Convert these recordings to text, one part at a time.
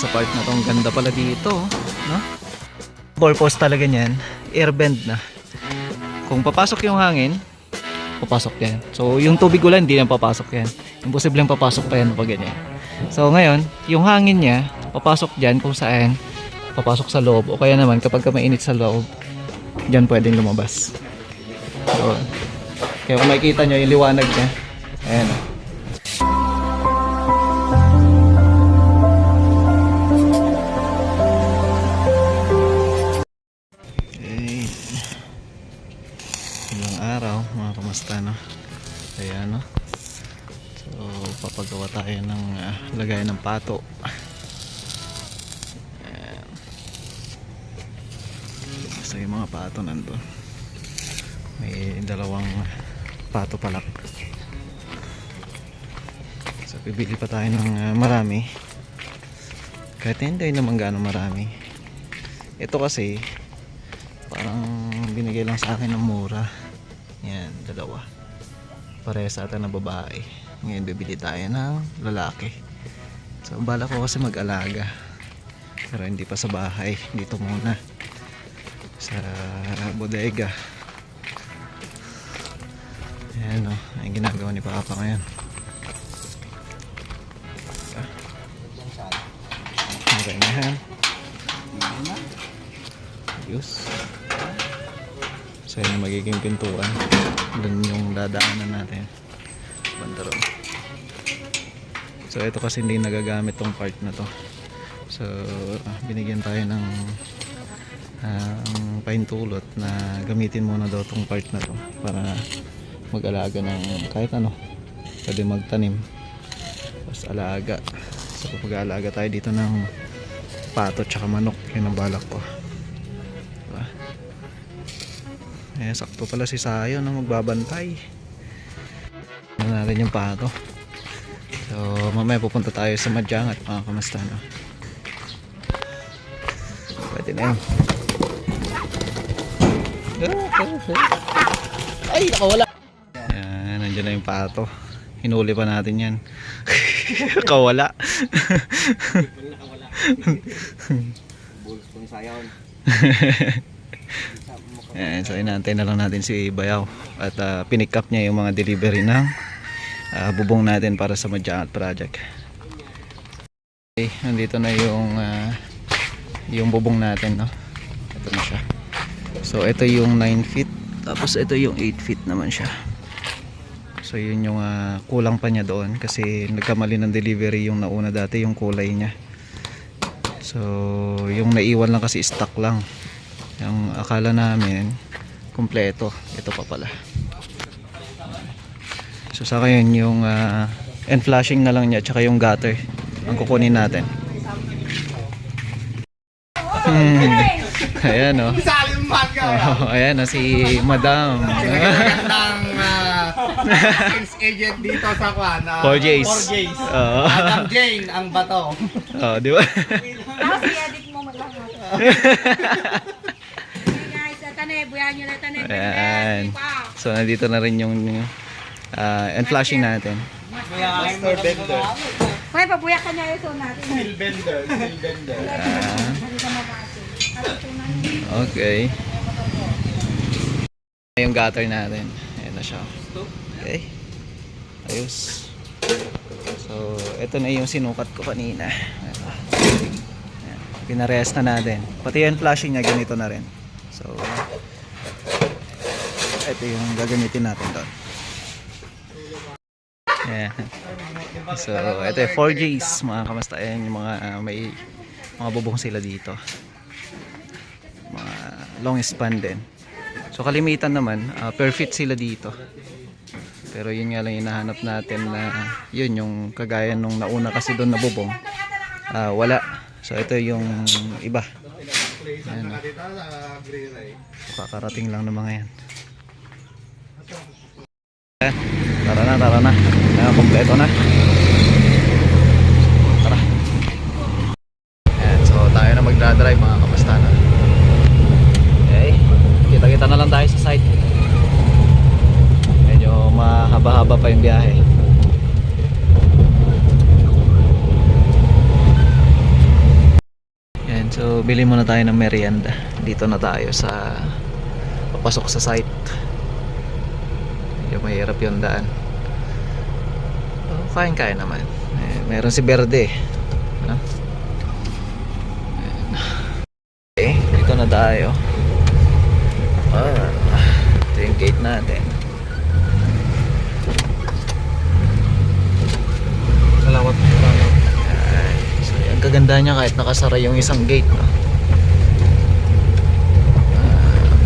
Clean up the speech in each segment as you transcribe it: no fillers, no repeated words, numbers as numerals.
sa part na to. Ang ganda pala dito, no? Purpose talaga niyan, air bend na. Kung papasok yung hangin, papasok yan. So yung tubig ulan, hindi na papasok yan. Imposibleng papasok pa yan pag ganyan. So ngayon, yung hangin niya, papasok dyan kung saan, papasok sa loob. O kaya naman, kapag mainit sa loob, dyan pwedeng lumabas. So, kaya kung makikita nyo yung liwanag niya, ayan o. Ilang araw mga kamusta, no? Kaya no, so papagawa tayo ng lagayan ng pato. Ayan. So yung mga pato nandun, may dalawang pato palak. So bibili pa tayo ng marami, kahit hindi naman gano'ng marami. Ito kasi parang binigay lang sa akin ng mura. Yan, dalawa. Parehas ata na babae. Ngayon bibili tayo ng lalaki. So bala ko kasi mag-alaga, pero hindi pa sa bahay. Dito muna sa bodega. Ayan o, ang ginagawa ni Papa ngayon. Okay na yan. Ayos. So yun magiging pintuan. Doon yung dadaanan natin, bandaron. So ito kasi hindi nagagamit tong part na to. So binigyan tayo ng paintulot na gamitin muna daw tong part na to para mag-alaga ng kahit ano. Pwede magtanim, tapos alaga. So pag-aalaga tayo dito ng pato tsaka manok, yun ang balak ko. Eh, sakto pala si Sayo na magbabantay. Ano natin yung pato. So mamaya pupunta tayo sa Madyangat mga kamusta, no? Pwede na yun. Ay, nakawala. Yan, nandiyan na yung pato. Hinuli pa natin yan. Kawala. Bulos pang sayaw. Ayan, so inaantay na lang natin si Bayaw at pinick up niya yung mga delivery ng bubong natin para sa Madyangat project. Okay, nandito na yung bubong natin, no? Ito na siya. So ito yung 9 feet, tapos ito yung 8 feet naman siya. So yun yung kulang pa niya doon kasi nagkamali ng delivery yung nauna dati, yung kulay niya. So yung naiwan lang kasi stock lang. Yung akala namin kumpleto, ito pa pala. So sa ngayon yung end flashing na lang niya tsaka yung gutter ang kukunin natin. Ayan o. Ayan o si Madam. Magandang sales agent dito sa Kwan. 4Js. Madam Jane ang bato. Oh, di ba? Tapos i-edit mo maglahat. Ayan. So nandito na rin yung end flashing natin. Master Bender. Hoy, pabuya ka niya ito natin. Steel Bender. Steel Bender. Okay. Yung gutter natin. Ayan na siya. Okay. Ayos. So ito na yung sinukat ko kanina. Ayan. Pinarehas na natin. Pati yung flashing niya ganito na rin. So ito yung gagamitin natin doon. Yeah. So ito yung 4Gs mga kamusta. Ayan yung mga may mga bubong sila dito, mga long span din. So kalimitan naman per feet sila dito, pero yun nga lang hinahanap natin na yun yung kagaya nung nauna kasi doon na bubong wala. So ito yung iba. Ayan, kakarating lang ng mga yan. Tara na. Kompleto na. Tara. Ayan, so tayo na magdadrive mga kamusta na. Okay. Kita-kita na lang tayo sa site. Medyo mahaba-haba pa yung biyahe. So bili muna tayo ng merienda. Dito na tayo sa papasok sa site. Medyo mahirap yung daan. So, kain naman. Meron si Verde. No? Okay, dito na tayo. Ito yung gate natin. Salawat. So, ang kaganda niya kahit nakasara yung isang gate, no?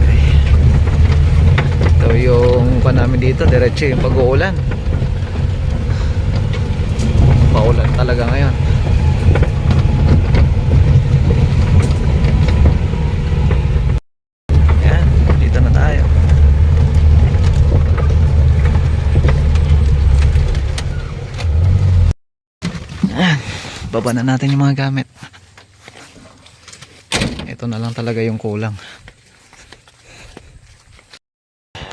Okay. Ito yung pa namin dito, diretso yung pag-uulan. Paulan talaga ngayon. Yan, dito na tayo. Yan, baba na natin yung mga gamit. Ito na lang talaga yung kulang.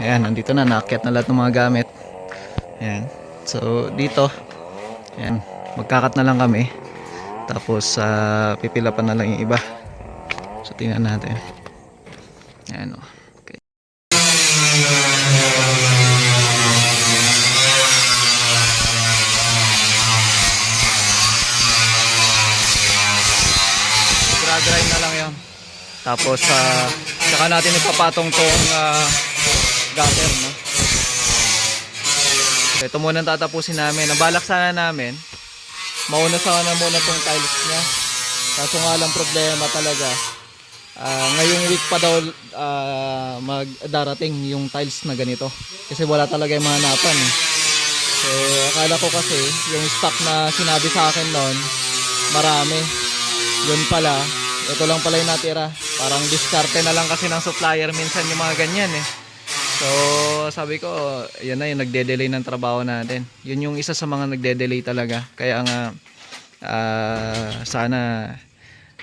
Ayan, nandito na, naakyat na lahat ng mga gamit. Ayan, so dito, ayan, magkakat na lang kami. Tapos pipila pa na lang yung iba. So tingnan natin. Ayan, oh. Okay. Grind na lang yun. Tapos saka natin ipapatong tong gutter, no? So, ito muna ang tatapusin namin. Nabalak sana namin mauna sana muna tong tiles niya. Kaso nga lang problema talaga, ngayong week pa daw magdarating yung tiles na ganito. Kasi wala talaga yung mahanapan, eh. So akala ko kasi yung stock na sinabi sa akin noon marami. Yun pala, ito lang pala yung natira. Parang diskarte na lang kasi ng supplier minsan yung mga ganyan, eh. So sabi ko, yan na yung nagde-delay ng trabaho natin. Yun yung isa sa mga nagde-delay talaga. Kaya nga sana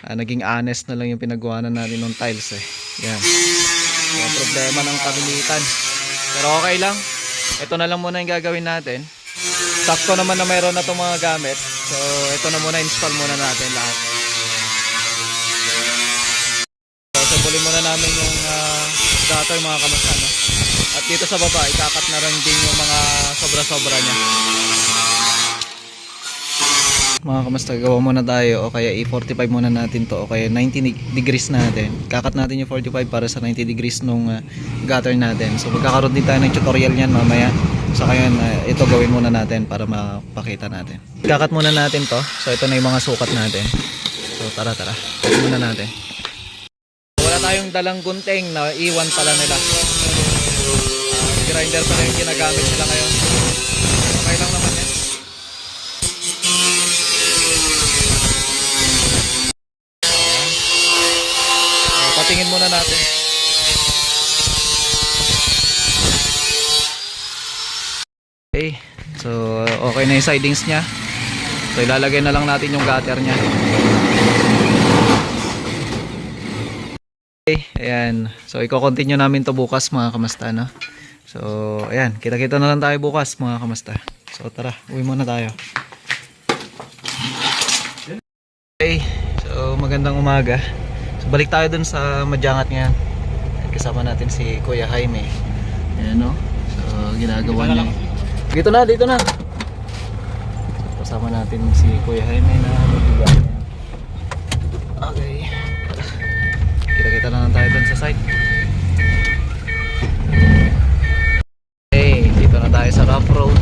naging honest na lang yung pinagawa natin ng tiles, eh. Yan. Yung problema ng kalimitan. Pero okay lang. Ito na lang muna yung gagawin natin. Sakto naman na mayroon na itong mga gamit. So ito na muna, install muna natin lahat. So sabulin muna namin yung gutter, mga kamusta, no? At dito sa baba, ikakat na rin din yung mga sobra-sobra niya. Mga kamusta, gawa muna tayo o kaya i-45 muna natin to o kaya 90 degrees natin. Kakat natin yung 45 para sa 90 degrees nung gutter natin. So magkakaroon din tayo ng tutorial niyan mamaya. So kaya ito gawin muna natin para mapakita natin. Kakat muna natin to. So ito na yung mga sukat natin. So tara. Kakat muna natin. Wala tayong dalang gunting na iwan pala nila. Grinder pa na yung ginagamit nila ngayon. Okay lang naman yan. Patingin muna natin. Okay, so okay na yung sidings nya. So ilalagay na lang natin yung gutter nya. Okay, ayan. So i-continue namin to bukas, mga kamasta, no? So ayan, kita-kita na lang tayo bukas, mga kamasta. So tara, uwi muna tayo. Okay, so magandang umaga. So balik tayo dun sa Madyangat ngayon. Kasama natin si Kuya Jaime. Ayan, no? So ginagawa niya. Dito na. Kasama natin si Kuya Jaime na magbibigay. Okay. Kita-kita na lang tayo dun sa site. Okay, dito na tayo sa rough road.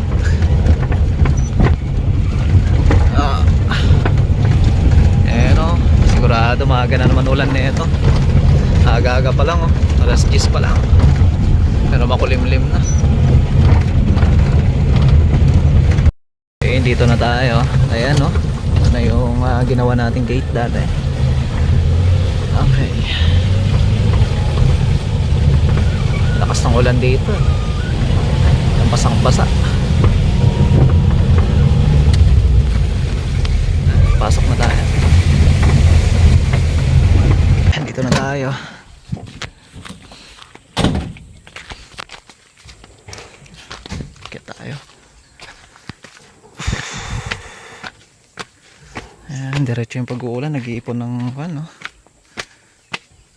Ayan, o. Sigurado maaga na naman ulan na ito. Aga-aga pa lang, oh. Alas 10 pa lang. Pero makulimlim na. Okay, dito na tayo. Ayan, oh. Ito na yung ginawa nating gate dati. Okay. Lakas ng ulan dito. Ang basang-basa. Pasok na tayo. Dito na tayo. Kita tayo. Ayan, diretso yung pag-uulan. Nag-iipon ng ano.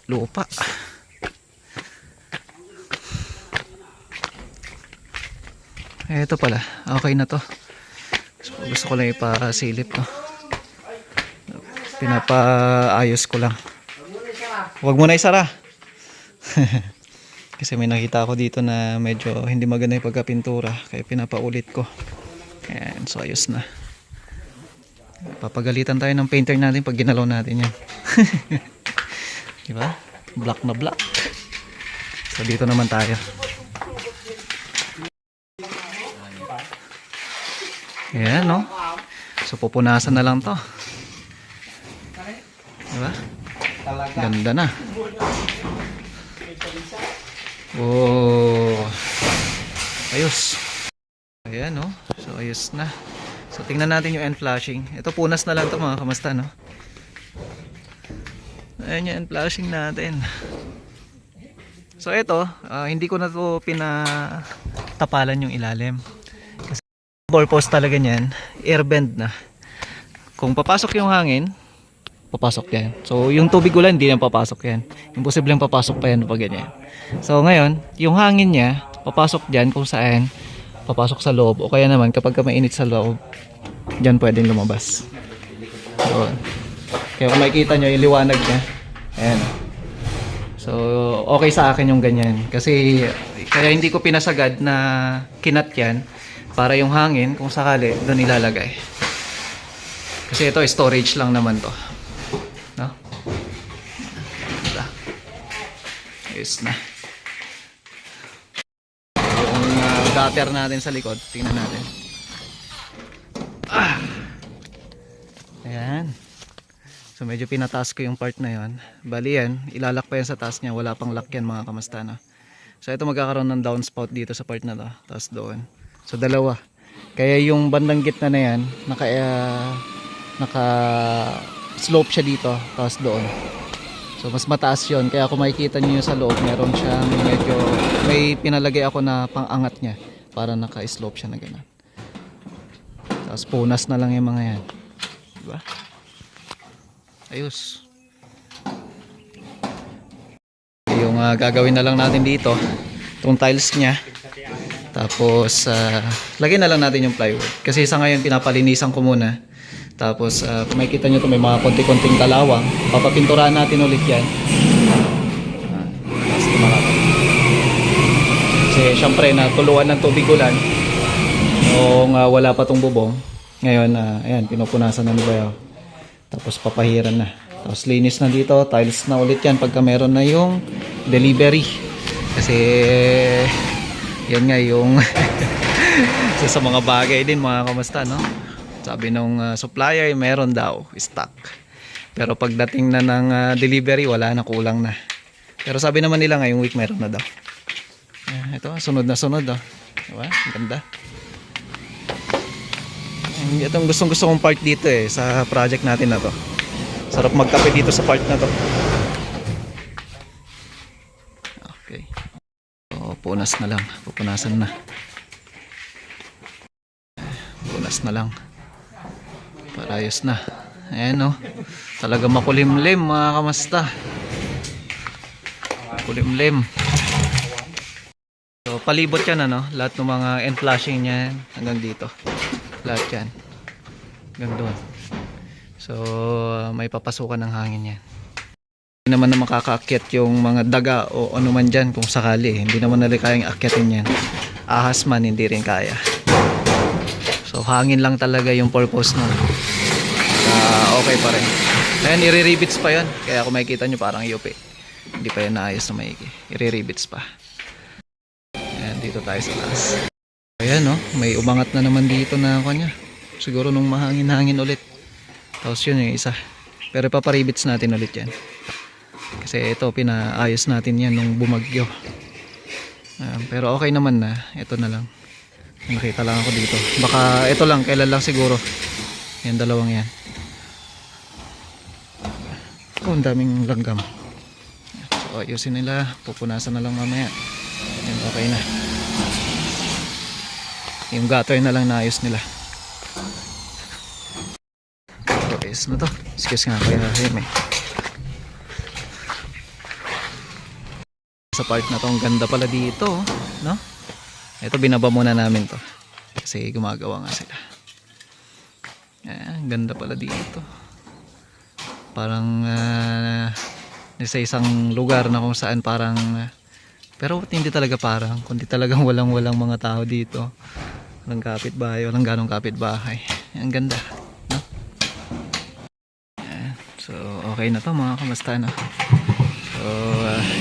lupa. Ito pala, okay na to. So, gusto ko lang ipasilip to. Pinapaayos ko lang. Huwag mo na isara. Kasi may nakita ako dito na medyo hindi maganda yung pagkapintura, kaya pinapaulit ko. Ayan, so ayos na. Papagalitan tayo ng painter natin pag ginalaw natin yan. Diba? Black na black. So dito naman tayo. Ayan, no? So pupunasan na lang to. Diba? Ganda na. Oh, ayos. Ayan, no? So ayos na. So tingnan natin yung end flashing. Ito punas na lang to mga kamusta, no? Ayan yung end flashing natin. So ito, hindi ko na to pinatapalan yung ilalim. Kasi purpose talaga niyan, air bend na. Kung papasok yung hangin, papasok yan. So yung tubig ulan, hindi na papasok yan. Imposible yung papasok pa yan pag ganyan. So ngayon, yung hangin niya, papasok dyan kung saan, papasok sa loob. O kaya naman, kapag mainit sa loob, dyan pwedeng lumabas. So, kaya kung makikita nyo, yung liwanag niya, ayan. So, okay sa akin yung ganyan. Kasi, kaya hindi ko pinasagad na kinat yan, para yung hangin, kung sakali, doon ilalagay. Kasi ito, storage lang naman to. No? Ayos na. Yung gutter natin sa likod, tingnan natin. Ayan. So medyo pinataas ko yung part na yon. Bali yan, ilalak pa yan sa taas niya. Wala pang lock yan mga kamusta, no? So ito magkakaroon ng downspout dito sa part na to. Tapos doon. So dalawa. Kaya yung bandang gitna na yan, naka slope siya dito. Tapos doon. So mas mataas yon. Kaya kung makikita niyo sa loob, meron siyang medyo, may pinalagay ako na pang-angat niya. Para naka-slope siya na gano'n. Tapos punas na lang yung mga yan. Diba? Ayos. Yung gagawin na lang natin dito, itong tiles niya. Tapos lagyan na lang natin yung plywood. Kasi sa ngayon pinapalinisan ko muna. Tapos kung makikita nyo ito, may mga konti-konting kalawang. Papapinturahan natin ulit yan. Kasi syempre natuluan ng tubig ulan noong wala pa tong bubong. Ngayon ayan, pinupunasan na ni Bayaw. Tapos papahiran na. Tapos linis na dito, tiles na ulit yan pagka meron na yung delivery. Kasi yan nga yung sa mga bagay din mga kamusta, no? Sabi nung supplier, meron daw stock. Pero pagdating na ng delivery, wala na, kulang na. Pero sabi naman nila ngayong week meron na daw. Ito, sunod na sunod, oh. Diba? Ang ganda. Itong gustong-gusto kong part dito sa project natin na to. Sarap magkape dito sa part na to. Okay. So, punas na lang. Pupunasan na. Punas na lang. Para ayos na. Ayan, oh. Talaga makulimlim mga kamasta. Makulimlim. So, palibot yan, ano? Lahat ng mga end flashing niyan hanggang dito. Lahat yan. Hanggang doon. So, may papasukan ng hangin yan. Hindi naman na makakaakyat yung mga daga o ano man dyan kung sakali. Hindi naman nila kayang akyatin yan. Ahas man, hindi rin kaya. So, hangin lang talaga yung purpose nun. Okay pa rin. Ayan, i-re-rivets pa yun. Kaya kung makikita nyo parang yupi. Hindi pa yan naayos na maigi. I-re-rivets pa. Ayan, dito tayo sa taas. Ayan, no? May umangat na naman dito na kanya. Siguro nung mahangin-hangin ulit. Tapos yun yung isa. Pero paparibits natin ulit yan. Kasi ito, pinaayos natin yan nung bumagyo. Pero okay naman na. Ito na lang. Nakita lang ako dito. Baka ito lang, kailan lang siguro. Yan, dalawang yan. Oh, ang daming langgam. So, ayusin nila. Pupunasan na lang mamaya. Yan, okay na. Yung gutter na lang naayos nila. So, ayos na to. Excuse nga, kaya sa part na to. Ang ganda pala dito, oh, no? Ito binaba muna namin to kasi gumagawa nga sila. Ang ganda pala dito. Parang sa isang lugar na kung saan parang pero hindi talaga parang kundi talagang walang mga tao dito. Walang kapitbahay, walang ganong kapitbahay. Ang ganda, no? Ayan. So okay na to mga kamusta, no? So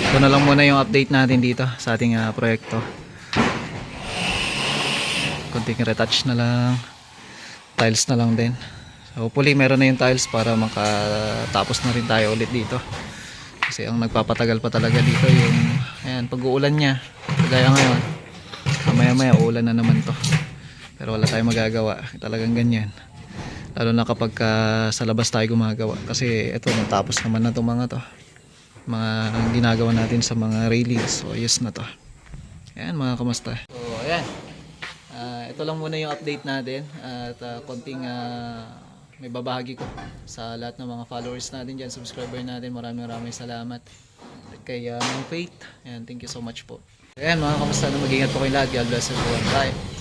ito na lang muna yung update natin dito sa ating proyekto. Konting retouch na lang, tiles na lang din. So hopefully meron na yung tiles para makatapos na rin tayo ulit dito. Kasi ang nagpapatagal pa talaga dito yung ayan, pag-uulan niya. Kagaya ngayon, maya uulan na naman to. Pero wala tayong magagawa, talagang ganyan. Lalo na kapag sa labas tayo gumagawa. Kasi ito, natapos naman na itong mga to. Mga ginagawa natin sa mga railings. So ayos na to. Ayan mga kamusta. So ayan, ito lang muna yung update natin. At konting may babahagi ko sa lahat ng mga followers natin dyan, subscriber natin. Maraming salamat kay Faith. Ayan, thank you so much po. Ayan mga kamusta, mag-ingat po kayo lahat. God bless everyone. Bye.